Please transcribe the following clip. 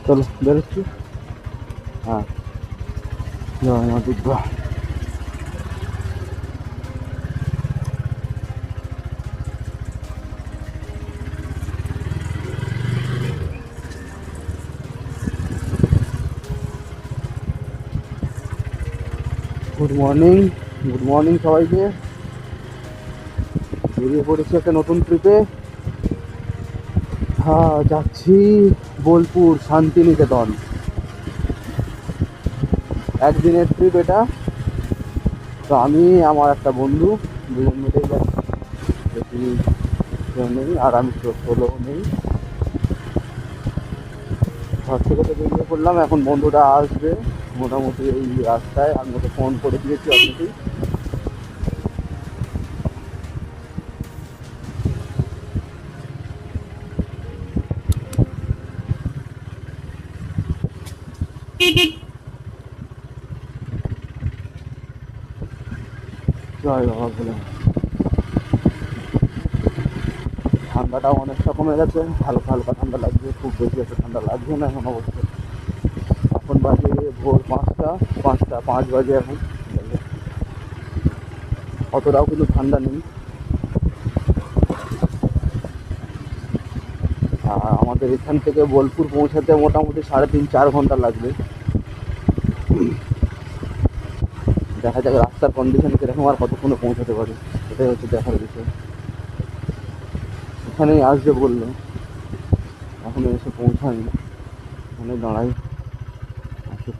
চলো বেরোচ্ছি। হ্যাঁ, জয় মা Durga. Good morning, good morning সবাইকে। বেরিয়ে পড়েছি একটা নতুন ট্রিপে। হ্যাঁ, যাচ্ছি বোলপুর শান্তিনিকেতন। একদিনের ট্রিপ এটা। তো আমি আমার একটা বন্ধু দুজন মিলেই যাচ্ছি, বেশি কেউ নেই, আর আমি সোলো নেই। ঘর থেকে তো বেরিয়ে পড়লাম, এখন বন্ধুটা আসবে মোটামুটি এই রাস্তায়। আমি ওকে ফোন করে দিয়েছি অলরেডি। জয় বাবা বলে। ঠান্ডাটাও অনেকটা কমে গেছে, হালকা হালকা ঠান্ডা লাগছে, খুব বেশি একটা ঠান্ডা লাগছে না এখন অবশ্য। এখন বাজে ভোর 5টা, 5 বাজে এখন। অতটাও কিন্তু ঠান্ডা নেই। আর আমাদের এখান থেকে বোলপুর পৌঁছাতে মোটামুটি 3.5-4 ঘন্টা লাগবে। দেখা যাক রাস্তার কন্ডিশন কিরকম, আর কতক্ষণে পৌঁছাতে পারি, এটাই হচ্ছে দেখার বিষয়। এখানেই আসবে বললো, এখনো এসে পৌঁছায়নি। এখানে দাঁড়াই, আসুক।